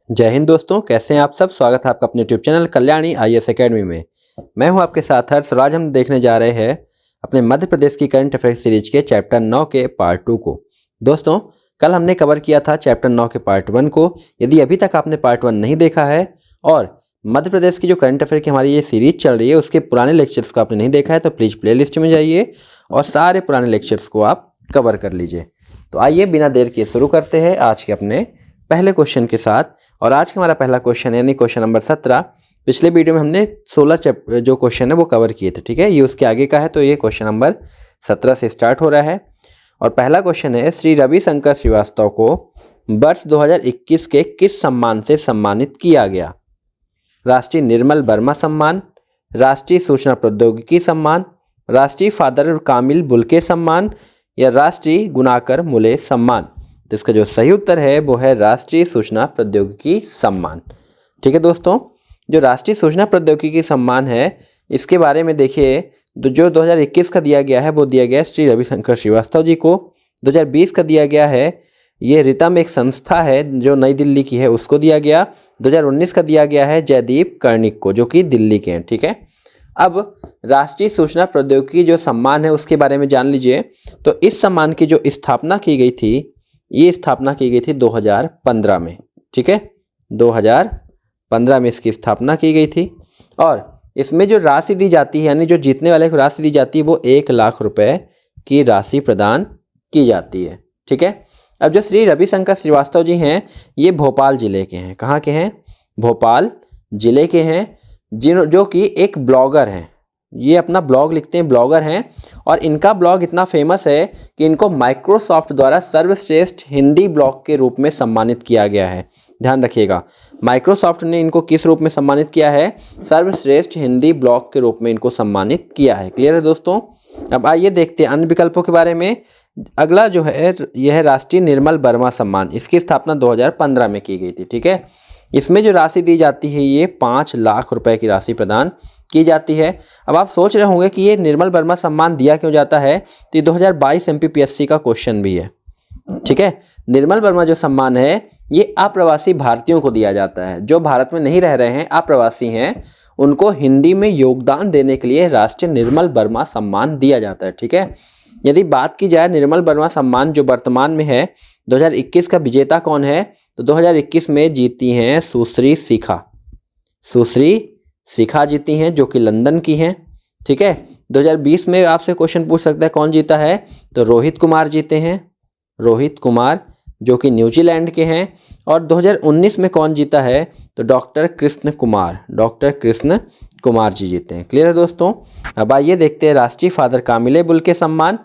जय हिंद दोस्तों, कैसे हैं आप सब। स्वागत है आपका अपने YouTube channel Kalyani IAS academy में। मैं हूं आपके साथ हर्ष। आज हम देखने जा रहे हैं अपने मध्य प्रदेश की करंट अफेयर सीरीज के चैप्टर 9 के पार्ट 2 को। दोस्तों, कल हमने कवर किया था चैप्टर 9 के पार्ट 1 को। यदि अभी तक आपने पार्ट 1 नहीं देखा है और मध्य प्रदेश की जो करंट अफेयर की हमारी ये सीरीज चल रही है उसके पुराने लेक्चर्स को आपने नहीं देखा है तो प्लीज़ प्ले लिस्ट में जाइए और सारे पुराने लेक्चर्स को आप कवर कर लीजिए। तो आइए बिना देर किए शुरू करते हैं आज के अपने पहले क्वेश्चन के साथ। और आज का हमारा पहला क्वेश्चन यानी क्वेश्चन नंबर 17। पिछले वीडियो में हमने 16 जो क्वेश्चन है वो कवर किए थे, ठीक है। ये उसके आगे का है, तो ये क्वेश्चन नंबर 17 से स्टार्ट हो रहा है। और पहला क्वेश्चन है, श्री रविशंकर श्रीवास्तव को वर्ष 2021 के किस सम्मान से सम्मानित किया गया? राष्ट्रीय निर्मल वर्मा सम्मान, राष्ट्रीय सूचना प्रौद्योगिकी सम्मान, राष्ट्रीय फादर कामिल बुल्के सम्मान या राष्ट्रीय गुणाकर मुले सम्मान? तो इसका जो सही उत्तर है वो है राष्ट्रीय सूचना प्रौद्योगिकी सम्मान। ठीक है दोस्तों, जो राष्ट्रीय सूचना प्रौद्योगिकी सम्मान है इसके बारे में देखिए, जो 2021 का दिया गया है वो दिया गया है श्री रविशंकर श्रीवास्तव जी को। 2020 का दिया गया है, ये रितम एक संस्था है जो नई दिल्ली की है, उसको दिया गया। 2019 का दिया गया है जयदीप कर्णिक को, जो कि दिल्ली के हैं, ठीक है। अब राष्ट्रीय सूचना प्रौद्योगिकी जो सम्मान है उसके बारे में जान लीजिए। तो इस सम्मान की जो स्थापना की गई थी, ये स्थापना की गई थी 2015 में, ठीक है। 2015 में इसकी स्थापना की गई थी। और इसमें जो राशि दी जाती है यानी जो जीतने वाले को राशि दी जाती है वो 1 लाख रुपए की राशि प्रदान की जाती है, ठीक है। अब जो श्री रविशंकर श्रीवास्तव जी हैं ये भोपाल जिले के हैं। कहाँ के हैं? भोपाल जिले के हैं, जो कि एक ब्लॉगर हैं। ये अपना ब्लॉग लिखते हैं, ब्लॉगर हैं। और इनका ब्लॉग इतना फेमस है कि इनको माइक्रोसॉफ्ट द्वारा सर्वश्रेष्ठ हिंदी ब्लॉग के रूप में सम्मानित किया गया है। ध्यान रखिएगा, माइक्रोसॉफ्ट ने इनको किस रूप में सम्मानित किया है? सर्वश्रेष्ठ हिंदी ब्लॉग के रूप में इनको सम्मानित किया है। क्लियर है दोस्तों? अब आइए देखते हैं अन्य विकल्पों के बारे में। अगला जो है यह है राष्ट्रीय निर्मल वर्मा सम्मान। इसकी स्थापना 2015 में की गई थी, ठीक है। इसमें जो राशि दी जाती है ये 5 लाख रुपए की राशि प्रदान की जाती है। अब आप सोच रहे होंगे कि ये निर्मल वर्मा सम्मान दिया क्यों जाता है, तो ये 2022 MPPSC का क्वेश्चन भी है, ठीक है। निर्मल वर्मा जो सम्मान है ये अप्रवासी भारतीयों को दिया जाता है, जो भारत में नहीं रह रहे हैं, अप्रवासी हैं, उनको हिंदी में योगदान देने के लिए राष्ट्रीय निर्मल वर्मा सम्मान दिया जाता है, ठीक है। यदि बात की जाए निर्मल वर्मा सम्मान जो वर्तमान में है, 2021 का विजेता कौन है? तो 2021 में जीती हैं सुश्री शिखा। सुश्री शिखा जीती हैं जो कि लंदन की हैं, ठीक है। 2020 में आपसे क्वेश्चन पूछ सकता है कौन जीता है, तो रोहित कुमार जीते हैं। रोहित कुमार जो कि न्यूजीलैंड के हैं। और 2019 में कौन जीता है, तो डॉक्टर कृष्ण कुमार, डॉक्टर कृष्ण कुमार जी जीते हैं। क्लियर है दोस्तों? अब आइए देखते हैं राष्ट्रीय फादर कामिले बुल्के सम्मान।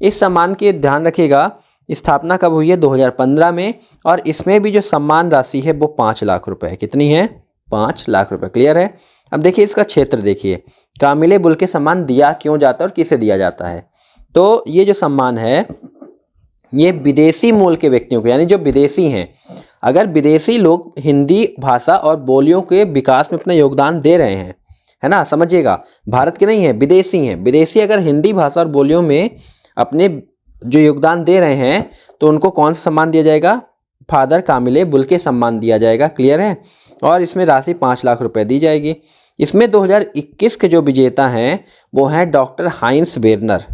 इस सम्मान की ध्यान रखिएगा, स्थापना कब हुई है? 2015 में। और इसमें भी जो सम्मान राशि है वो 5 लाख रुपए है। कितनी है? 5 लाख रुपए। क्लियर है? अब देखिए इसका क्षेत्र देखिए, कामिले बुल्के सम्मान दिया क्यों जाता है और किसे दिया जाता है। तो ये जो सम्मान है ये विदेशी मूल के व्यक्तियों को, यानी जो विदेशी हैं, अगर विदेशी लोग हिंदी भाषा और बोलियों के विकास में अपना योगदान दे रहे हैं, है ना, समझिएगा, भारत के नहीं है, विदेशी हैं, विदेशी अगर हिंदी भाषा और बोलियों में अपने जो योगदान दे रहे हैं तो उनको कौन सा सम्मान दिया जाएगा? फादर कामिले बुल्के सम्मान दिया जाएगा। क्लियर है? और इसमें राशि 5 लाख रुपए दी जाएगी। इसमें 2021 के जो विजेता हैं वो हैं डॉक्टर हाइंस बेरनर,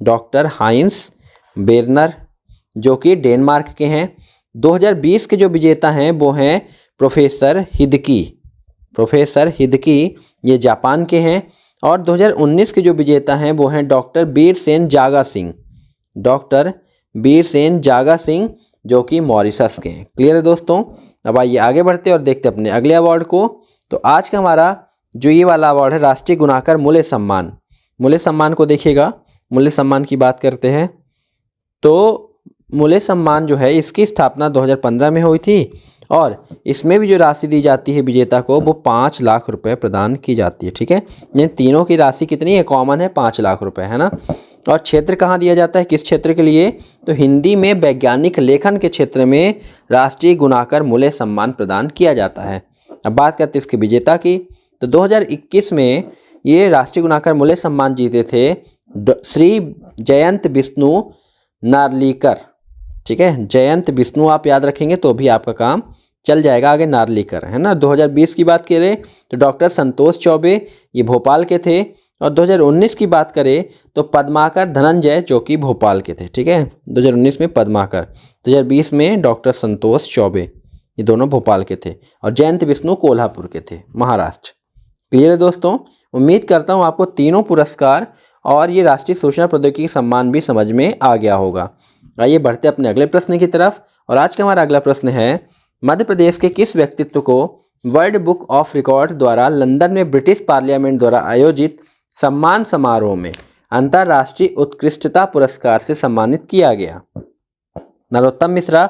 डॉक्टर हाइंस बेरनर जो कि डेनमार्क के हैं। 2020 के जो विजेता हैं वो हैं प्रोफेसर हिदकी, प्रोफेसर हिदकी, ये जापान के हैं। और 2019 के जो विजेता हैं वो हैं डॉक्टर बीरसेन जागा सिंह, डॉक्टर बीरसेन जागा सिंह जो कि मॉरिशस के हैं। क्लियर है दोस्तों? अब आइए आगे बढ़ते हैं और देखते हैं अपने अगले अवार्ड को। तो आज का हमारा जो ये वाला अवार्ड है राष्ट्रीय गुणाकर मूल्य सम्मान। मूल्य सम्मान को देखिएगा, मूल्य सम्मान की बात करते हैं तो मूल्य सम्मान जो है इसकी स्थापना 2015 में हुई थी। और इसमें भी जो राशि दी जाती है विजेता को वो 5 लाख रुपए प्रदान की जाती है, ठीक है। ये तीनों की राशि कितनी है? कॉमन है, 5 लाख रुपए, है ना। और क्षेत्र कहाँ दिया जाता है, किस क्षेत्र के लिए? तो हिंदी में वैज्ञानिक लेखन के क्षेत्र में राष्ट्रीय गुणाकर मूल्य सम्मान प्रदान किया जाता है। अब बात करते हैं इसके विजेता की। तो 2021 में ये राष्ट्रीय गुणाकर मूल्य सम्मान जीते थे श्री जयंत विष्णु नार्लिकर, ठीक है। जयंत विष्णु आप याद रखेंगे तो भी आपका काम चल जाएगा आगे नार्लिकर, है ना। 2020 की बात करें तो डॉक्टर संतोष चौबे, ये भोपाल के थे। और 2019 की बात करें तो पद्माकर धनंजय, जो कि भोपाल के थे, ठीक है। 2019 में पद्माकर, 2020 में डॉक्टर संतोष चौबे, ये दोनों भोपाल के थे। और जयंत विष्णु कोल्हापुर के थे, महाराष्ट्र। क्लियर है दोस्तों। उम्मीद करता हूँ आपको तीनों पुरस्कार और ये राष्ट्रीय सूचना प्रौद्योगिकी सम्मान भी समझ में आ गया होगा। आइए बढ़ते अपने अगले प्रश्न की तरफ। और आज का हमारा अगला प्रश्न है, मध्य प्रदेश के किस व्यक्तित्व को वर्ल्ड बुक ऑफ रिकॉर्ड द्वारा लंदन में ब्रिटिश पार्लियामेंट द्वारा आयोजित सम्मान समारोह में अंतर्राष्ट्रीय उत्कृष्टता पुरस्कार से सम्मानित किया गया? नरोत्तम मिश्रा,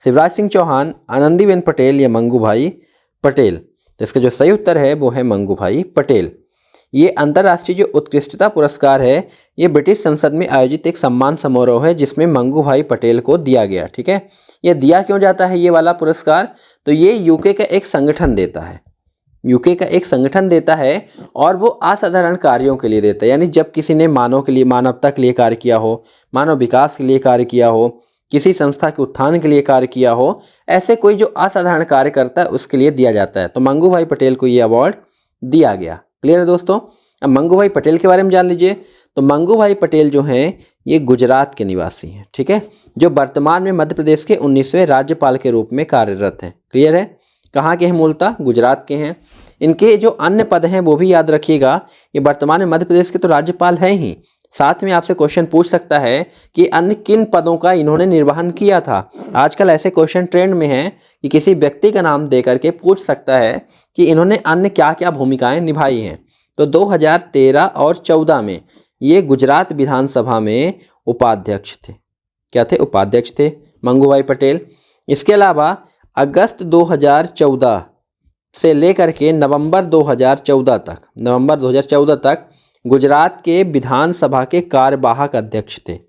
शिवराज सिंह चौहान, आनंदीबेन पटेल या मंगूभाई पटेल? तो इसका जो सही उत्तर है वो है मंगूभाई पटेल। ये अंतर्राष्ट्रीय जो उत्कृष्टता पुरस्कार है, ये ब्रिटिश संसद में आयोजित एक सम्मान समारोह है जिसमें मंगूभाई पटेल को दिया गया, ठीक है। ये दिया क्यों जाता है ये वाला पुरस्कार? तो ये यूके का एक संगठन देता है, यूके का एक संगठन देता है और वो असाधारण कार्यों के लिए देता है। यानी जब किसी ने मानव के लिए, मानवता के लिए कार्य किया हो, मानव विकास के लिए कार्य किया हो, किसी संस्था के उत्थान के लिए कार्य किया हो, ऐसे कोई जो असाधारण कार्य करता है उसके लिए दिया जाता है। तो मंगूभाई पटेल को ये अवार्ड दिया गया। क्लियर है दोस्तों। अब मंगूभाई पटेल के बारे में जान लीजिए। तो मंगूभाई पटेल जो हैं ये गुजरात के निवासी हैं, ठीक है, जो वर्तमान में मध्य प्रदेश के 19वें राज्यपाल के रूप में कार्यरत हैं। क्लियर है। कहाँ के हैं? मूलतः गुजरात के हैं। इनके जो अन्य पद हैं वो भी याद रखिएगा। ये वर्तमान में मध्य प्रदेश के तो राज्यपाल हैं ही, साथ में आपसे क्वेश्चन पूछ सकता है कि अन्य किन पदों का इन्होंने निर्वहन किया था। आजकल ऐसे क्वेश्चन ट्रेंड में हैं कि किसी व्यक्ति का नाम दे करके पूछ सकता है कि इन्होंने अन्य क्या क्या भूमिकाएं निभाई हैं। तो 2013 और 14 में ये गुजरात विधानसभा में उपाध्यक्ष थे। क्या थे? उपाध्यक्ष थे मंगूभाई पटेल। इसके अलावा अगस्त 2014 से लेकर के नवंबर 2014 तक गुजरात के विधानसभा के कार्यवाहक अध्यक्ष थे।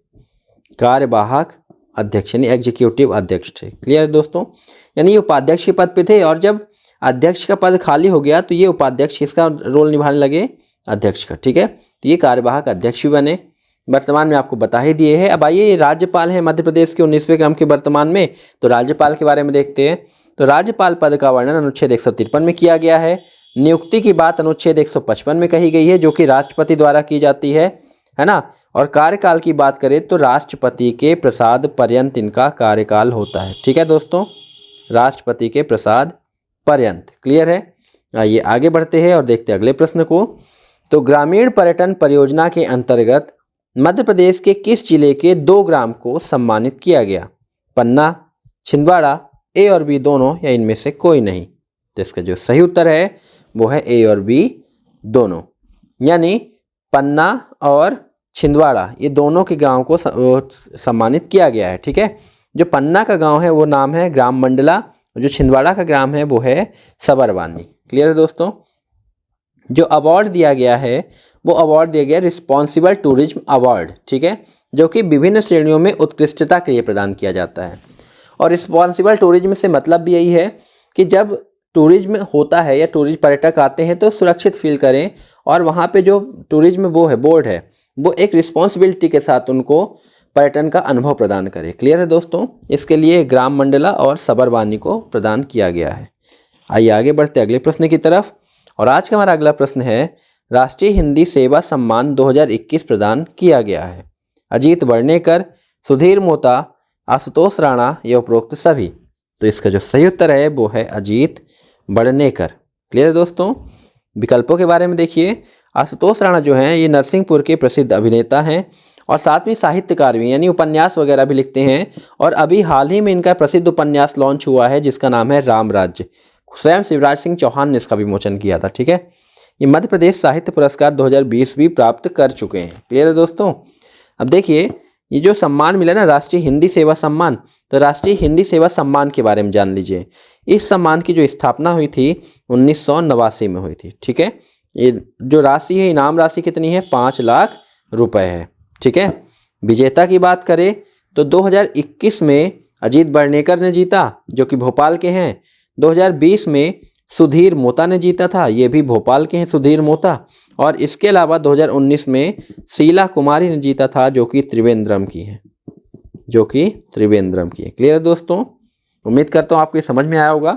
कार्यवाहक अध्यक्ष यानी एग्जीक्यूटिव अध्यक्ष थे। क्लियर दोस्तों। यानी ये उपाध्यक्ष के पद पे थे और जब अध्यक्ष का पद खाली हो गया तो ये उपाध्यक्ष किसका रोल निभाने लगे? अध्यक्ष का, ठीक है। तो ये कार्यवाहक अध्यक्ष भी बने। वर्तमान में आपको बता ही दिए हैं। अब आइए, ये राज्यपाल हैं मध्य प्रदेश के 19वें क्रम के वर्तमान में, तो राज्यपाल के बारे में देखते हैं। तो राज्यपाल पद का वर्णन अनुच्छेद 153 में किया गया है। नियुक्ति की बात अनुच्छेद 155 में कही गई है, जो कि राष्ट्रपति द्वारा की जाती है ना। और कार्यकाल की बात करें तो राष्ट्रपति के प्रसाद पर्यंत इनका कार्यकाल होता है, ठीक है दोस्तों, राष्ट्रपति के प्रसाद पर्यंत। क्लियर है। आइए आगे बढ़ते हैं और देखते हैं अगले प्रश्न को। तो ग्रामीण पर्यटन परियोजना के अंतर्गत मध्य प्रदेश के किस जिले के 2 ग्राम को सम्मानित किया गया? पन्ना, छिंदवाड़ा, ए और बी दोनों या इनमें से कोई नहीं? तो इसका जो सही उत्तर है वो है ए और बी दोनों। यानी पन्ना और छिंदवाड़ा ये दोनों के गांव को सम्मानित किया गया है, ठीक है। जो पन्ना का गांव है वो नाम है ग्राम मंडला, जो छिंदवाड़ा का ग्राम है वो है सबरवानी। क्लियर है दोस्तों। जो अवार्ड दिया गया है वो अवार्ड दिया गया रिस्पॉन्सिबल टूरिज्म अवार्ड, ठीक है, जो कि विभिन्न श्रेणियों में उत्कृष्टता के लिए प्रदान किया जाता है। और रिस्पॉन्सिबल टूरिज्म से मतलब भी यही है कि जब टूरिज्म होता है या टूरिस्ट पर्यटक आते हैं तो सुरक्षित फील करें, और वहाँ पे जो टूरिज्म वो है बोर्ड है वो एक रिस्पॉन्सिबिलिटी के साथ उनको पर्यटन का अनुभव प्रदान करे। क्लियर है दोस्तों। इसके लिए ग्राम मंडला और सबरवानी को प्रदान किया गया है। आइए आगे बढ़ते अगले प्रश्न की तरफ। और आज का हमारा अगला प्रश्न है, राष्ट्रीय हिंदी सेवा सम्मान 2021 प्रदान किया गया है। अजीत वर्णेकर, सुधीर मोता, आशुतोष राणा या उपरोक्त सभी? तो इसका जो सही उत्तर है वो है अजीत वर्णेकर। क्लियर है दोस्तों। विकल्पों के बारे में देखिए। आशुतोष राणा जो हैं ये नरसिंहपुर के प्रसिद्ध अभिनेता हैं और साथ में साहित्यकार भी, यानी उपन्यास वगैरह भी लिखते हैं। और अभी हाल ही में इनका प्रसिद्ध उपन्यास लॉन्च हुआ है जिसका नाम है रामराज्य। स्वयं शिवराज सिंह चौहान ने इसका विमोचन किया था, ठीक है। ये मध्य प्रदेश साहित्य पुरस्कार 2020 भी प्राप्त कर चुके हैं। क्लियर है दोस्तों। अब देखिए, ये जो सम्मान मिला ना राष्ट्रीय हिंदी सेवा सम्मान, तो राष्ट्रीय हिंदी सेवा सम्मान के बारे में जान लीजिए। इस सम्मान की जो स्थापना हुई थी 1989 में हुई थी, ठीक है। ये जो राशि है, इनाम राशि कितनी है? 5 लाख रुपए है, ठीक है। विजेता की बात करें तो 2021 में अजीत वर्णेकर ने जीता, जो कि भोपाल के हैं। 2020 में सुधीर मोता ने जीता था, ये भी भोपाल के हैं सुधीर मोता। और इसके अलावा 2019 में शीला कुमारी ने जीता था, जो कि त्रिवेंद्रम की है, जो कि त्रिवेंद्रम की है। क्लियर है दोस्तों। उम्मीद करता हूँ आपको ये समझ में आया होगा।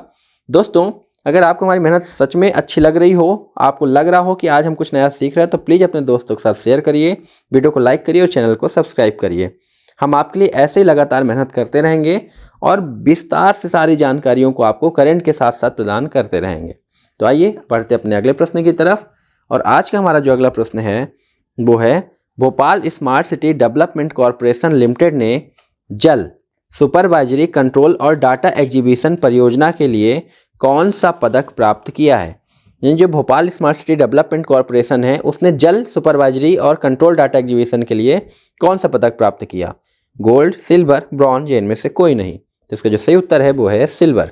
दोस्तों, अगर आपको हमारी मेहनत सच में अच्छी लग रही हो, आपको लग रहा हो कि आज हम कुछ नया सीख रहे हैं, तो प्लीज़ अपने दोस्तों के साथ शेयर करिए, वीडियो को लाइक करिए और चैनल को सब्सक्राइब करिए। हम आपके लिए ऐसे ही लगातार मेहनत करते रहेंगे और विस्तार से सारी जानकारियों को आपको करंट के साथ साथ प्रदान करते रहेंगे। तो आइए बढ़ते अपने अगले प्रश्न की तरफ। और आज का हमारा जो अगला प्रश्न है वो है, Bhopal smart city development corporation limited ने जल सुपरवाइजरी कंट्रोल और डाटा एग्जीबिशन परियोजना के लिए कौन सा पदक प्राप्त किया है। यानी जो Bhopal smart city development corporation है उसने जल सुपरवाइजरी और कंट्रोल डाटा एग्जीबिशन के लिए कौन सा पदक प्राप्त किया। गोल्ड, सिल्वर, ब्रॉन्ज, या इनमें से कोई नहीं। तो इसका जो सही उत्तर है वो है silver.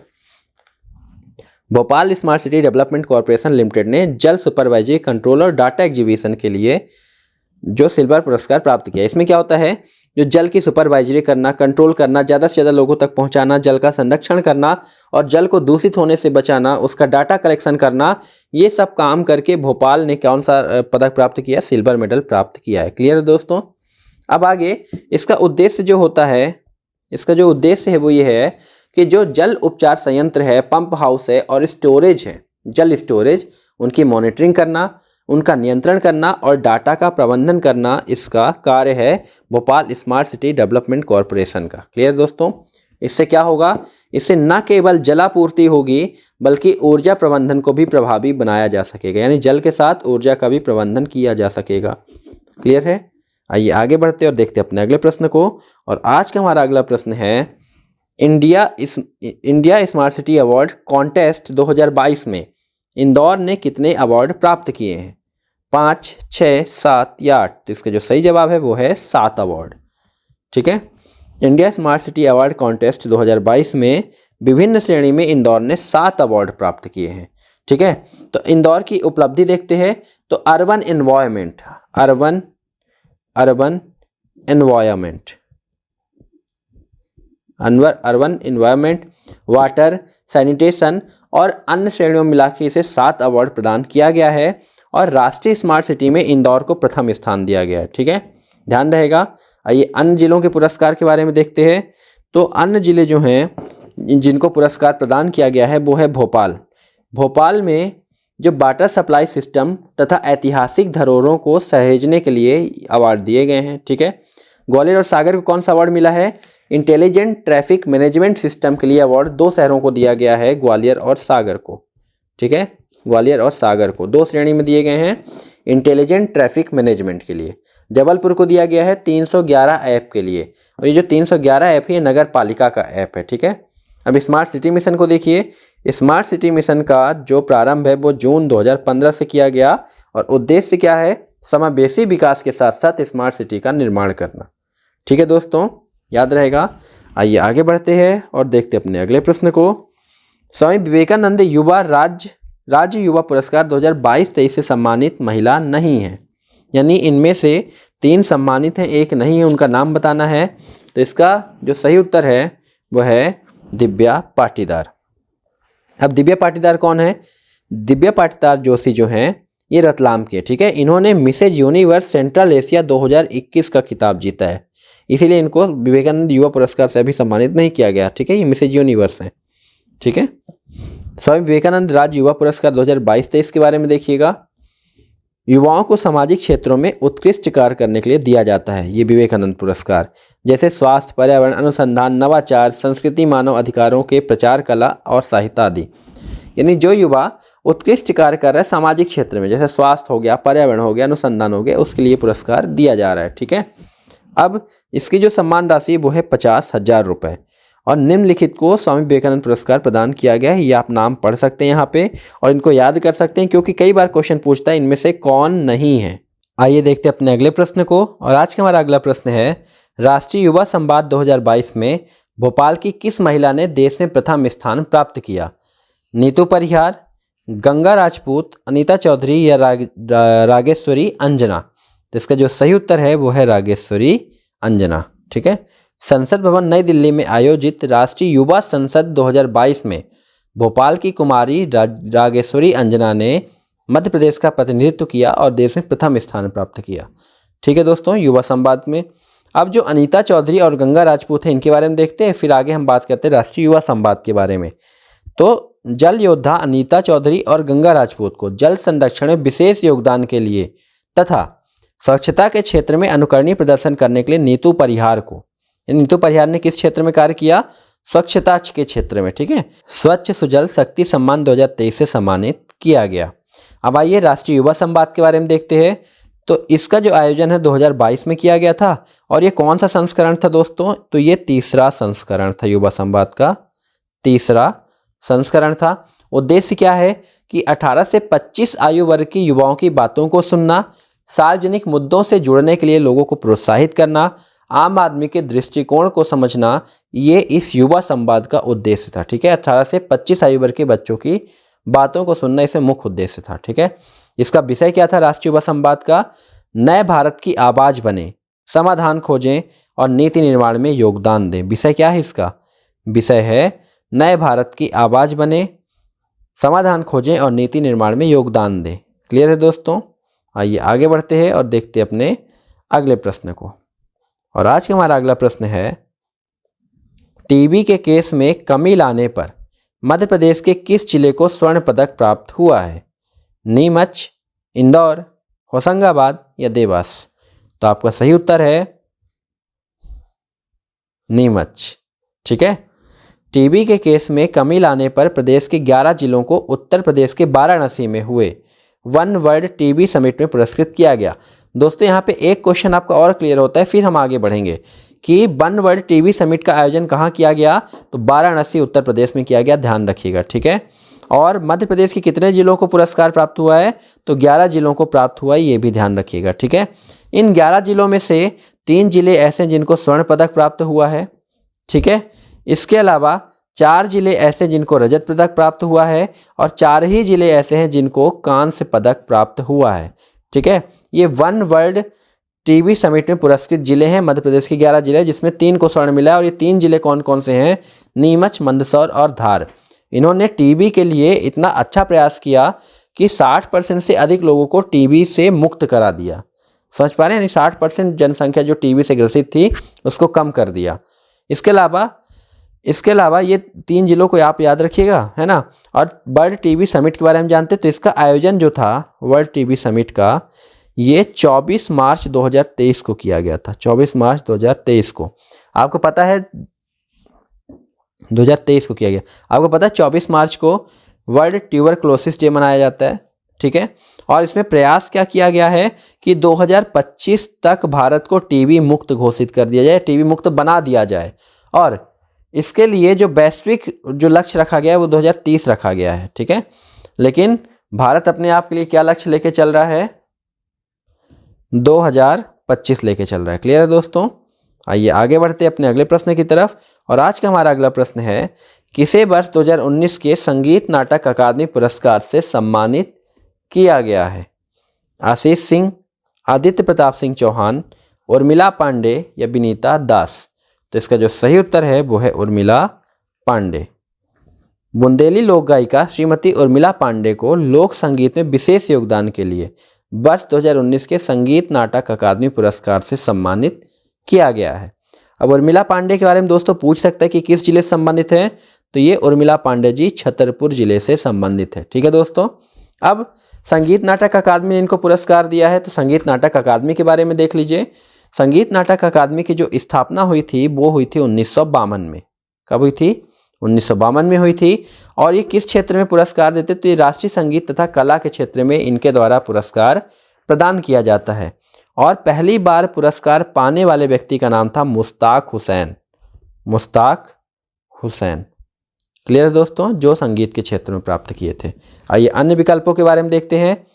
Bhopal smart city development corporation limited ने जल सुपरवाइजरी कंट्रोल और डाटा एग्जीबिशन के लिए जो सिल्वर पुरस्कार प्राप्त किया। इसमें क्या होता है, जो जल की सुपरवाइजरी करना, कंट्रोल करना, ज़्यादा से ज़्यादा लोगों तक पहुंचाना, जल का संरक्षण करना और जल को दूषित होने से बचाना, उसका डाटा कलेक्शन करना, ये सब काम करके भोपाल ने कौन सा पदक प्राप्त किया, सिल्वर मेडल प्राप्त किया है। क्लियर है दोस्तों। अब आगे इसका उद्देश्य जो होता है, इसका जो उद्देश्य है वो ये है कि जो जल उपचार संयंत्र है, पंप हाउस है और स्टोरेज है, जल स्टोरेज, उनकी मॉनिटरिंग करना, उनका नियंत्रण करना और डाटा का प्रबंधन करना, इसका कार्य है Bhopal smart city development corporation का। क्लियर दोस्तों। इससे क्या होगा, इससे न केवल जलापूर्ति होगी बल्कि ऊर्जा प्रबंधन को भी प्रभावी बनाया जा सकेगा, यानी जल के साथ ऊर्जा का भी प्रबंधन किया जा सकेगा। क्लियर है। आइए आगे बढ़ते और देखते अपने अगले प्रश्न को। और आज का हमारा अगला प्रश्न है, India smart city award contest 2022 में इंदौर ने कितने अवार्ड प्राप्त किए हैं। 5, 6, 7 या 8। तो इसका जो सही जवाब है वो है 7 अवार्ड। ठीक है। India smart city award contest 2022 में विभिन्न श्रेणी में इंदौर ने 7 अवार्ड प्राप्त किए हैं। ठीक है। तो इंदौर की उपलब्धि देखते हैं तो urban environment, urban environment, water, sanitation और अन्य श्रेणियों मिला के इसे 7 अवार्ड प्रदान किया गया है और राष्ट्रीय स्मार्ट सिटी में इंदौर को प्रथम स्थान दिया गया है। ठीक है, ध्यान रहेगा। आइए अन्य जिलों के पुरस्कार के बारे में देखते हैं। तो अन्य जिले जो हैं जिनको पुरस्कार प्रदान किया गया है वो है भोपाल में जो वाटर सप्लाई सिस्टम तथा ऐतिहासिक धरोहरों को सहेजने के लिए अवार्ड दिए गए हैं। ठीक है। ग्वालियर और सागर को कौन सा अवार्ड मिला है, इंटेलिजेंट ट्रैफिक मैनेजमेंट सिस्टम के लिए अवार्ड 2 शहरों को दिया गया है, ग्वालियर और सागर को। ठीक है, ग्वालियर और सागर को 2 श्रेणी में दिए गए हैं इंटेलिजेंट ट्रैफिक मैनेजमेंट के लिए। जबलपुर को दिया गया है 311 ऐप के लिए, और ये जो 311 ऐप है ये नगर पालिका का ऐप है। ठीक है। अब स्मार्ट सिटी मिशन को देखिए। स्मार्ट सिटी मिशन का जो प्रारंभ है वो जून 2015 से किया गया और उद्देश्य क्या है, समावेशी विकास के साथ साथ स्मार्ट सिटी का निर्माण करना। ठीक है दोस्तों, याद रहेगा। आइए आगे बढ़ते हैं और देखते अपने अगले प्रश्न को। स्वामी विवेकानंद युवा राज्य युवा पुरस्कार 2022-23 से सम्मानित महिला नहीं है, यानी इनमें से 3 सम्मानित हैं, एक नहीं है, उनका नाम बताना है। तो इसका जो सही उत्तर है वह है दिव्या पाटीदार। अब दिव्या पाटीदार कौन है, दिव्या पाटीदार जोशी जो हैं ये रतलाम के। ठीक है। इन्होंने मिसेज यूनिवर्स सेंट्रल एशिया 2021 का खिताब जीता है, इसीलिए इनको विवेकानंद युवा पुरस्कार से अभी सम्मानित नहीं किया गया। ठीक है, ये मिसेज यूनिवर्स हैं। ठीक है। स्वामी विवेकानंद राज्य युवा पुरस्कार 2022-23 के बारे में देखिएगा। युवाओं को सामाजिक क्षेत्रों में उत्कृष्ट कार्य करने के लिए दिया जाता है ये विवेकानंद पुरस्कार, जैसे स्वास्थ्य, पर्यावरण, अनुसंधान, नवाचार, संस्कृति, मानव अधिकारों के प्रचार, कला और साहित्य आदि। यानी जो युवा उत्कृष्ट कार्य कर रहा है सामाजिक क्षेत्र में, जैसे स्वास्थ्य हो गया, पर्यावरण हो गया, अनुसंधान हो गया, उसके लिए पुरस्कार दिया जा रहा है। ठीक है। अब इसकी जो सम्मान राशि वो है 50,000 रुपये और निम्नलिखित को स्वामी विवेकानंद पुरस्कार प्रदान किया गया है। ये आप नाम पढ़ सकते हैं यहाँ पे और इनको याद कर सकते हैं, क्योंकि कई बार क्वेश्चन पूछता है इनमें से कौन नहीं है। आइए देखते हैं अपने अगले प्रश्न को। और आज का हमारा अगला प्रश्न है, राष्ट्रीय युवा संवाद 2022 में भोपाल की किस महिला ने देश में प्रथम स्थान प्राप्त किया। नीतू परिहार, गंगा राजपूत, अनीता चौधरी या रागेश्वरी अंजना। तो इसका जो सही उत्तर है वो है रागेश्वरी अंजना। ठीक है। संसद भवन नई दिल्ली में आयोजित राष्ट्रीय युवा संसद 2022 में भोपाल की कुमारी रागेश्वरी अंजना ने मध्य प्रदेश का प्रतिनिधित्व किया और देश में प्रथम स्थान प्राप्त किया। ठीक है दोस्तों, युवा संवाद में। अब जो अनीता चौधरी और गंगा राजपूत हैं इनके बारे में देखते हैं, फिर आगे हम बात करते हैं राष्ट्रीय युवा संवाद के बारे में। तो जल योद्धा अनीता चौधरी और गंगा राजपूत को जल संरक्षण में विशेष योगदान के लिए तथा स्वच्छता के क्षेत्र में अनुकरणीय प्रदर्शन करने के लिए नीतू परिहार को, नीतू परिहार ने किस क्षेत्र में कार्य किया? स्वच्छता के क्षेत्र में, ठीक है, स्वच्छ सुजल शक्ति सम्मान 2023 से सम्मानित किया गया। अब आइए राष्ट्रीय युवा संवाद के बारे में देखते हैं। तो इसका जो आयोजन है 2022 में किया गया था और ये कौन सा संस्करण था दोस्तों? तो ये तीसरा संस्करण था, युवा संवाद का तीसरा संस्करण था। उद्देश्य क्या है कि 18 से 25 आयु वर्ग के युवाओं की बातों को सुनना, सार्वजनिक मुद्दों से जुड़ने के लिए लोगों को प्रोत्साहित करना, आम आदमी के दृष्टिकोण को समझना, ये इस युवा संवाद का उद्देश्य था, ठीक है। 18 से 25 आयु वर्ग के बच्चों की बातों को सुनना इसमें मुख्य उद्देश्य था, ठीक है। इसका विषय क्या था राष्ट्रीय युवा संवाद का? नए भारत की आवाज बने, समाधान खोजें और नीति निर्माण में योगदान दें। विषय क्या है इसका? विषय है नए भारत की आवाज बने, समाधान खोजें और नीति निर्माण में योगदान दें। क्लियर है दोस्तों? आइए आगे बढ़ते हैं और देखते हैं अपने अगले प्रश्न को। और आज का हमारा अगला प्रश्न है, टीबी के केस में कमी लाने पर मध्य प्रदेश के किस जिले को स्वर्ण पदक प्राप्त हुआ है? नीमच, इंदौर, होशंगाबाद या देवास? तो आपका सही उत्तर है नीमच, ठीक है। टीबी के केस में कमी लाने पर प्रदेश के 11 जिलों को उत्तर प्रदेश के वाराणसी में हुए वन वर्ल्ड टीबी समिट में पुरस्कृत किया गया। दोस्तों यहाँ पे एक क्वेश्चन आपका और क्लियर होता है, फिर हम आगे बढ़ेंगे कि वन वर्ल्ड टीबी समिट का आयोजन कहाँ किया गया? तो वाराणसी उत्तर प्रदेश में किया गया, ध्यान रखिएगा, ठीक है। और मध्य प्रदेश के कितने जिलों को पुरस्कार प्राप्त हुआ है? तो 11 जिलों को प्राप्त हुआ है, ये भी ध्यान रखिएगा, ठीक है। इन 11 जिलों में से 3 जिले ऐसे जिनको स्वर्ण पदक प्राप्त हुआ है, ठीक है। इसके अलावा 4 जिले ऐसे जिनको रजत पदक प्राप्त हुआ है और 4 ही जिले ऐसे हैं जिनको कांस्य पदक प्राप्त हुआ है, ठीक है। ये वन वर्ल्ड टीबी समिट में पुरस्कृत जिले हैं मध्य प्रदेश के 11 जिले, जिसमें 3 को स्वर्ण मिला है। और ये 3 जिले कौन कौन से हैं? नीमच, मंदसौर और धार। इन्होंने टीबी के लिए इतना अच्छा प्रयास किया कि 60% से अधिक लोगों को टीबी से मुक्त करा दिया। समझ पा रहे हैं? 60% जनसंख्या जो टीबी से ग्रसित थी उसको कम कर दिया। इसके अलावा ये 3 जिलों को आप याद रखिएगा, है ना। और वर्ल्ड टीबी समिट के बारे में जानते हैं, तो इसका आयोजन जो था वर्ल्ड टीबी समिट का, ये 24 मार्च 2023 को किया गया था। 24 मार्च 2023 को, आपको पता है 2023 को किया गया। आपको पता है 24 मार्च को वर्ल्ड ट्यूबरक्लोसिस डे मनाया जाता है, ठीक है। और इसमें प्रयास क्या किया गया है कि 2025 तक भारत को टीबी मुक्त घोषित कर दिया जाए, टीबी मुक्त बना दिया जाए। और इसके लिए जो वैश्विक जो लक्ष्य रखा गया है वो 2030 रखा गया है, ठीक है। लेकिन भारत अपने आप के लिए क्या लक्ष्य लेके चल रहा है? 2025 लेके चल रहा है। क्लियर है दोस्तों? आइए आगे बढ़ते हैं अपने अगले प्रश्न की तरफ। और आज का हमारा अगला प्रश्न है, किसे वर्ष 2019 के संगीत नाटक अकादमी पुरस्कार से सम्मानित किया गया है? आशीष सिंह, आदित्य प्रताप सिंह चौहान, उर्मिला पांडे या विनीता दास? तो इसका जो सही उत्तर है वो है उर्मिला पांडे। बुंदेली लोक गायिका श्रीमती उर्मिला पांडे को लोक संगीत में विशेष योगदान के लिए वर्ष 2019 के संगीत नाटक अकादमी पुरस्कार से सम्मानित किया गया है। अब उर्मिला पांडे के बारे में दोस्तों पूछ सकते हैं कि किस जिले से संबंधित है? तो ये उर्मिला पांडे जी छतरपुर जिले से संबंधित है, ठीक है दोस्तों। अब संगीत नाटक अकादमी ने इनको पुरस्कार दिया है, तो संगीत नाटक अकादमी के बारे में देख लीजिए। संगीत नाटक अकादमी की जो स्थापना हुई थी वो हुई थी 1952 में। कब हुई थी? 1952 में हुई थी। और ये किस क्षेत्र में पुरस्कार देते? तो ये राष्ट्रीय संगीत तथा कला के क्षेत्र में इनके द्वारा पुरस्कार प्रदान किया जाता है। और पहली बार पुरस्कार पाने वाले व्यक्ति का नाम था मुश्ताक हुसैन। मुश्ताक हुसैन, क्लियर है दोस्तों, जो संगीत के क्षेत्र में प्राप्त किए थे। आइए अन्य विकल्पों के बारे में देखते हैं।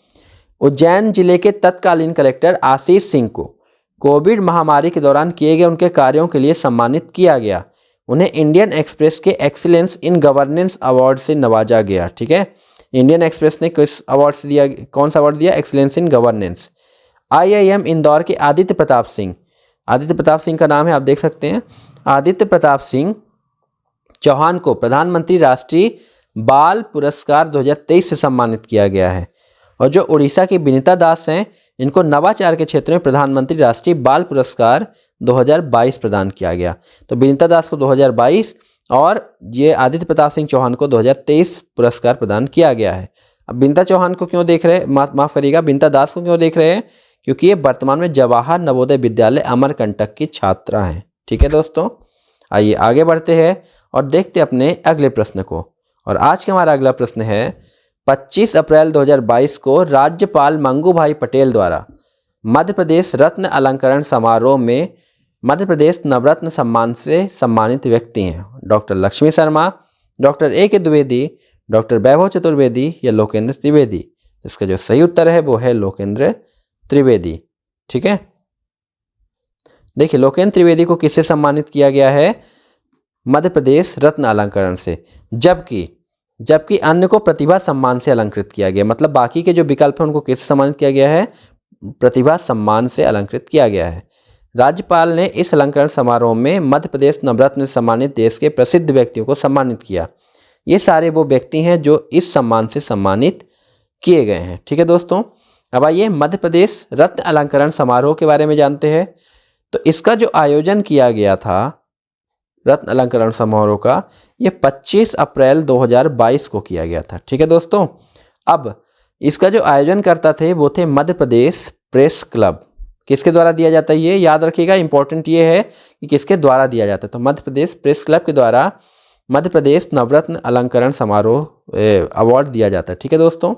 उज्जैन जिले के तत्कालीन कलेक्टर आशीष सिंह को कोविड महामारी के दौरान किए गए उनके कार्यों के लिए सम्मानित किया गया। उन्हें इंडियन एक्सप्रेस के एक्सीलेंस इन गवर्नेंस अवार्ड से नवाजा गया, ठीक है। इंडियन एक्सप्रेस ने किस अवार्ड से दिया? कौन सा अवार्ड दिया? Excellence in governance. IIM Indore के आदित्य प्रताप सिंह, आदित्य प्रताप सिंह का नाम है, आप देख सकते हैं। आदित्य प्रताप सिंह चौहान को प्रधानमंत्री राष्ट्रीय बाल पुरस्कार 2023 से सम्मानित किया गया है। और जो उड़ीसा की विनीता दास हैं, इनको नवाचार के क्षेत्र में प्रधानमंत्री राष्ट्रीय बाल पुरस्कार 2022 प्रदान किया गया। तो विनीता दास को 2022 और ये आदित्य प्रताप सिंह चौहान को 2023 पुरस्कार प्रदान किया गया है। अब विनीता चौहान को क्यों देख रहे हैं, माफ करिएगा, विनीता दास को क्यों देख रहे हैं, क्योंकि ये वर्तमान में जवाहर नवोदय विद्यालय अमरकंटक की छात्रा हैं। ठीक है दोस्तों, आइए आगे बढ़ते हैं और देखते अपने अगले प्रश्न को। और आज का हमारा अगला प्रश्न है, 25 अप्रैल 2022 को राज्यपाल मंगू भाई पटेल द्वारा मध्य प्रदेश रत्न अलंकरण समारोह में मध्य प्रदेश नवरत्न सम्मान से सम्मानित व्यक्ति हैं। Doctor Lakshmi Sharma, doctor A.K. Dwivedi, doctor Vaibhav Chaturvedi या लोकेंद्र त्रिवेदी। इसका जो सही उत्तर है वो है लोकेंद्र त्रिवेदी। ठीक है, देखिए लोकेंद्र त्रिवेदी को किससे सम्मानित किया गया है, मध्य प्रदेश रत्न अलंकरण से, जबकि अन्य को प्रतिभा सम्मान से अलंकृत किया गया। मतलब बाकी के जो विकल्प हैं उनको किससे सम्मानित किया गया है, प्रतिभा सम्मान से अलंकृत किया गया है। राज्यपाल ने इस अलंकरण समारोह में मध्य प्रदेश नवरत्न से सम्मानित देश के प्रसिद्ध व्यक्तियों को सम्मानित किया। ये सारे वो व्यक्ति हैं जो इस सम्मान से सम्मानित किए गए हैं। ठीक है दोस्तों, अब आइए मध्य प्रदेश रत्न अलंकरण समारोह के बारे में जानते हैं। तो इसका जो आयोजन किया गया था रत्न अलंकरण समारोह का, ये 25 अप्रैल 2022 को किया गया था। ठीक है दोस्तों, अब इसका जो आयोजन करता थे वो थे मध्य प्रदेश प्रेस क्लब। किसके द्वारा दिया जाता है, ये याद रखिएगा, इंपॉर्टेंट ये है कि किसके द्वारा दिया जाता है। तो मध्य प्रदेश प्रेस क्लब के द्वारा मध्य प्रदेश नवरत्न अलंकरण समारोह अवार्ड दिया जाता है। ठीक है दोस्तों,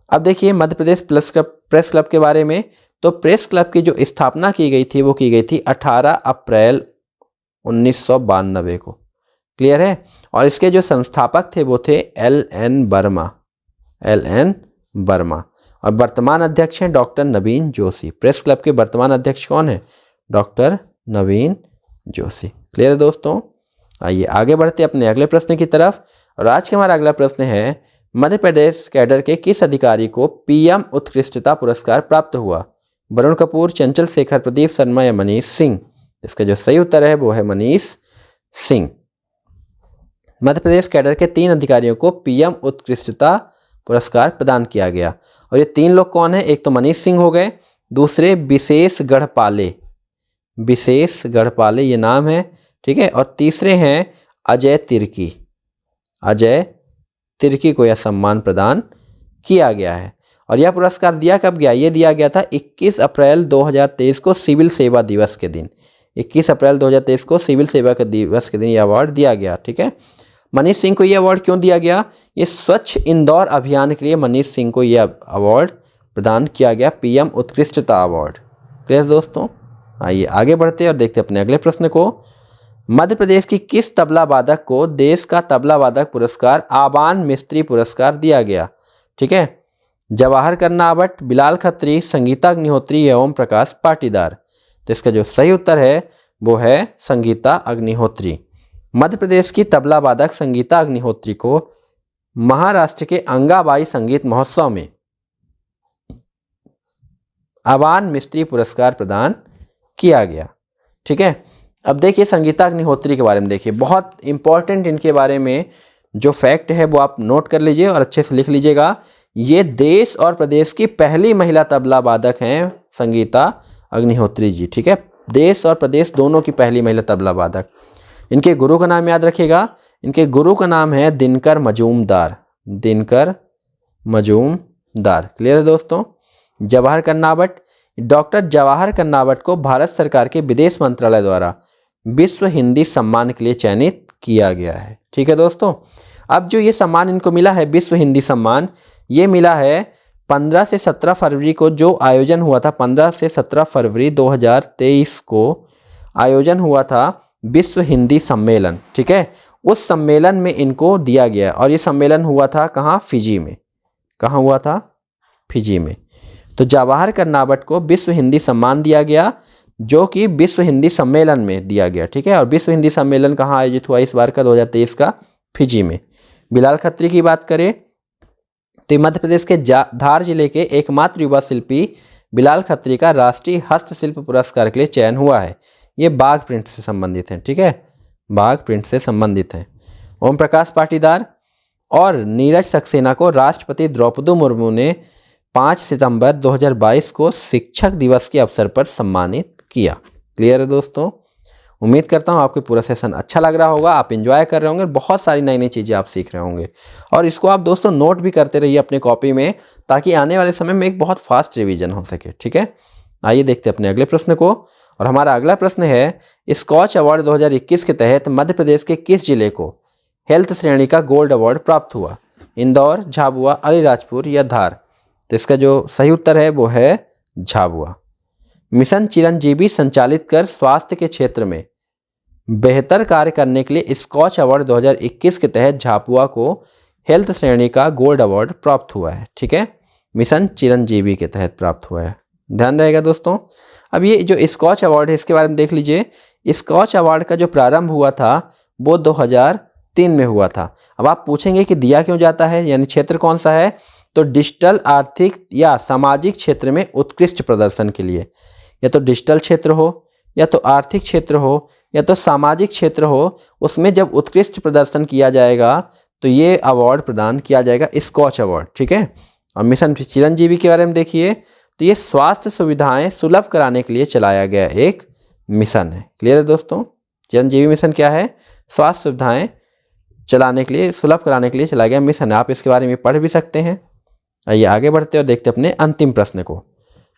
अब देखिए मध्य प्रदेश प्रेस क्लब के बारे में। तो प्रेस क्लब की जो स्थापना की गई थी वो की गई थी 18 अप्रैल 1992 को। क्लियर है, और इसके जो संस्थापक थे वो थे LN वर्मा और वर्तमान अध्यक्ष हैं डॉक्टर नवीन जोशी। प्रेस क्लब के वर्तमान अध्यक्ष कौन है, डॉक्टर नवीन जोशी। क्लियर है दोस्तों, आइए आगे बढ़ते अपने अगले प्रश्न की तरफ। और आज का हमारा अगला प्रश्न है, मध्य प्रदेश कैडर के किस अधिकारी को PM उत्कृष्टता पुरस्कार प्राप्त हुआ, वरुण कपूर, चंचल शेखर, प्रदीप शर्मा या मनीष सिंह। इसका जो सही उत्तर है वो है मनीष सिंह। मध्य प्रदेश कैडर के 3 अधिकारियों को PM उत्कृष्टता पुरस्कार प्रदान किया गया। और ये 3 लोग कौन है, एक तो मनीष सिंह हो गए, दूसरे विशेष गढ़पाले ये नाम है। ठीक है, और तीसरे हैं अजय तिर्की को यह सम्मान प्रदान किया गया है। और यह पुरस्कार दिया कब गया, ये दिया गया था 21 अप्रैल 2023 को सिविल सेवा दिवस के दिन। 21 अप्रैल 2023 को सिविल सेवा के दिवस के दिन यह अवार्ड दिया गया। ठीक है, मनीष सिंह को यह अवार्ड क्यों दिया गया, ये स्वच्छ इंदौर अभियान के लिए मनीष सिंह को यह अवार्ड प्रदान किया गया, PM उत्कृष्टता अवार्ड। क्लियर दोस्तों, आइए आगे बढ़ते और देखते अपने अगले प्रश्न को। मध्य प्रदेश की किस तबला वादक को देश का तबला वादक पुरस्कार आबान मिस्त्री पुरस्कार दिया गया। ठीक है, जवाहर कर्नावट, बिलाल खत्री, संगीता अग्निहोत्री या ओम प्रकाश पाटीदार। तो इसका जो सही उत्तर है वो है संगीता अग्निहोत्री। मध्य प्रदेश की तबला वादक संगीता अग्निहोत्री को महाराष्ट्र के अंगाबाई संगीत महोत्सव में आबान मिस्त्री पुरस्कार प्रदान किया गया। ठीक है, अब देखिए संगीता अग्निहोत्री के बारे में देखिए, बहुत इंपॉर्टेंट इनके बारे में जो फैक्ट है वो आप नोट कर लीजिए और अच्छे से लिख लीजिएगा। ये देश और प्रदेश की पहली महिला तबला वादक हैं संगीता अग्निहोत्री जी। ठीक है, देश और प्रदेश दोनों की पहली महिला तबला वादक। इनके गुरु का नाम याद रखिएगा, इनके गुरु का नाम है दिनकर मजूमदार। क्लियर है दोस्तों। जवाहर कर्नावट, डॉक्टर जवाहर कर्नावट को भारत सरकार के विदेश मंत्रालय द्वारा विश्व हिंदी सम्मान के लिए चयनित किया गया है। ठीक है दोस्तों, अब जो ये सम्मान इनको मिला है विश्व हिंदी सम्मान, ये मिला है 15 से 17 फरवरी को जो आयोजन हुआ था। 15 से 17 फरवरी 2023 को आयोजन हुआ था विश्व हिंदी सम्मेलन। ठीक है, उस सम्मेलन में इनको दिया गया और ये सम्मेलन हुआ था कहाँ, फिजी में। कहाँ हुआ था, फिजी में। तो जवाहर कर्नावट को विश्व हिंदी सम्मान दिया गया जो कि विश्व हिंदी सम्मेलन में दिया गया। ठीक है, और विश्व हिंदी सम्मेलन कहाँ आयोजित हुआ इस बार का, 2023 का, फिजी में। बिलाल खत्री की बात करें तो मध्य प्रदेश के धार जिले के एकमात्र युवा शिल्पी बिलाल खत्री का राष्ट्रीय हस्तशिल्प पुरस्कार के लिए चयन हुआ है। ये बाघ प्रिंट से संबंधित हैं। ठीक है, बाघ प्रिंट से संबंधित हैं। ओम प्रकाश पाटीदार और नीरज सक्सेना को राष्ट्रपति द्रौपदी मुर्मू ने 5 सितंबर 2022 को शिक्षक दिवस के अवसर पर सम्मानित किया। क्लियर है दोस्तों? उम्मीद करता हूँ आपको पूरा सेशन अच्छा लग रहा होगा, आप एंजॉय कर रहे होंगे, बहुत सारी नई नई चीज़ें आप सीख रहे होंगे। और इसको आप दोस्तों नोट भी करते रहिए अपने कॉपी में, ताकि आने वाले समय में एक बहुत फास्ट रिवीजन हो सके। ठीक है, आइए देखते हैं अपने अगले प्रश्न को। और हमारा अगला प्रश्न है, स्कॉच अवार्ड 2021 के तहत मध्य प्रदेश के किस जिले को हेल्थ श्रेणी का गोल्ड अवार्ड प्राप्त हुआ? इंदौर, झाबुआ, अलीराजपुर या धार? तो इसका जो सही उत्तर है वो है झाबुआ। मिशन चिरंजीवी संचालित कर स्वास्थ्य के क्षेत्र में बेहतर कार्य करने के लिए स्कॉच अवार्ड 2021 के तहत झाबुआ को हेल्थ श्रेणी का गोल्ड अवार्ड प्राप्त हुआ है। ठीक है, मिशन चिरंजीवी के तहत प्राप्त हुआ है, ध्यान रहेगा दोस्तों। अब ये जो स्कॉच अवार्ड है इसके बारे में देख लीजिए। स्कॉच अवार्ड का जो प्रारंभ हुआ था वो 2003 में हुआ था। अब आप पूछेंगे कि दिया क्यों जाता है, यानी क्षेत्र कौन सा है? तो डिजिटल, आर्थिक या सामाजिक क्षेत्र में उत्कृष्ट प्रदर्शन के लिए, या तो डिजिटल क्षेत्र हो, या तो आर्थिक क्षेत्र हो, या तो सामाजिक क्षेत्र हो, उसमें जब उत्कृष्ट प्रदर्शन किया जाएगा तो ये अवार्ड प्रदान किया जाएगा, स्कॉच अवार्ड। ठीक है, और मिशन चिरंजीवी के बारे में देखिए, तो ये स्वास्थ्य सुविधाएं सुलभ कराने के लिए चलाया गया एक मिशन है। क्लियर है दोस्तों? चिरंजीवी मिशन क्या है? स्वास्थ्य सुविधाएं चलाने के लिए, सुलभ कराने के लिए चलाया गया मिशन है। आप इसके बारे में पढ़ भी सकते हैं। आइए आगे बढ़ते और देखते अपने अंतिम प्रश्न को।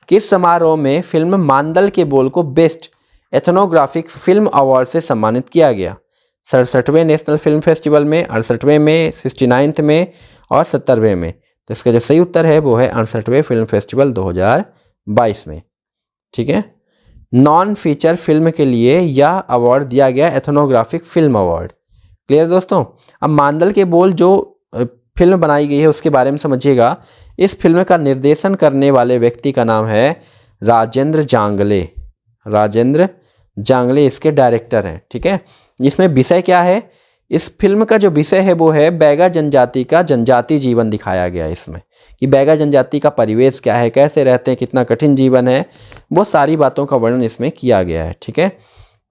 किस समारोह में फिल्म मांदल के बोल को बेस्ट एथनोग्राफिक फिल्म अवार्ड से सम्मानित किया गया? 67वें नेशनल फिल्म फेस्टिवल में, 68वें में, 69वें में और 70वें में? तो इसका जो सही उत्तर है वो है 68वें फिल्म फेस्टिवल 2022 में। ठीक है, नॉन फीचर फिल्म के लिए यह अवार्ड दिया गया एथनोग्राफिक फिल्म अवार्ड। क्लियर दोस्तों? अब मांदल के बोल जो फिल्म बनाई गई है उसके बारे में समझिएगा। इस फिल्म का निर्देशन करने वाले व्यक्ति का नाम है राजेंद्र जांगले। राजेंद्र जांगले इसके डायरेक्टर हैं। ठीक है, इसमें विषय क्या है? इस फिल्म का जो विषय है वो है बैगा जनजाति का जनजातीय जीवन दिखाया गया है इसमें, कि बैगा जनजाति का परिवेश क्या है, कैसे रहते हैं, कितना कठिन जीवन है, वो सारी बातों का वर्णन इसमें किया गया है। ठीक है,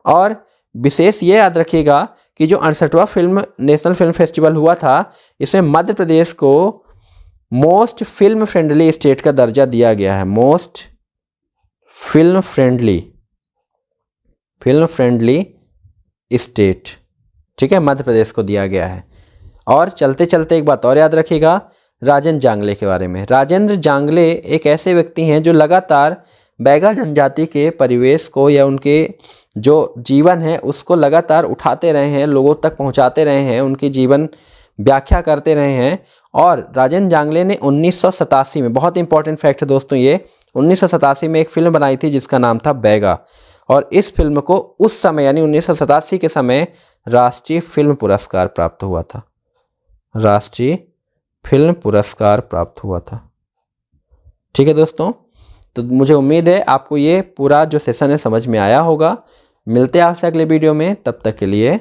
और विशेष ये याद रखिएगा कि जो 68वां नेशनल फिल्म फेस्टिवल हुआ था, इसमें मध्य प्रदेश को मोस्ट फिल्म फ्रेंडली स्टेट का दर्जा दिया गया है। मोस्ट फिल्म फ्रेंडली स्टेट, ठीक है, मध्य प्रदेश को दिया गया है। और चलते चलते एक बात और याद रखिएगा राजेंद्र जांगले के बारे में। राजेंद्र जांगले एक ऐसे व्यक्ति हैं जो लगातार बैगा जनजाति के परिवेश को या उनके जो जीवन है उसको लगातार उठाते रहे हैं, लोगों तक पहुंचाते रहे हैं, उनकी जीवन व्याख्या करते रहे हैं। और राजेंद्र जांगले ने 1987 में, बहुत इंपॉर्टेंट फैक्ट है दोस्तों ये, 1987 में एक फिल्म बनाई थी जिसका नाम था बैगा। और इस फिल्म को उस समय यानी 1987 के समय राष्ट्रीय फिल्म पुरस्कार प्राप्त हुआ था। राष्ट्रीय फिल्म पुरस्कार प्राप्त हुआ था। ठीक है दोस्तों, तो मुझे उम्मीद है आपको ये पूरा जो सेशन है समझ में आया होगा। मिलते हैं आपसे अगले वीडियो में, तब तक के लिए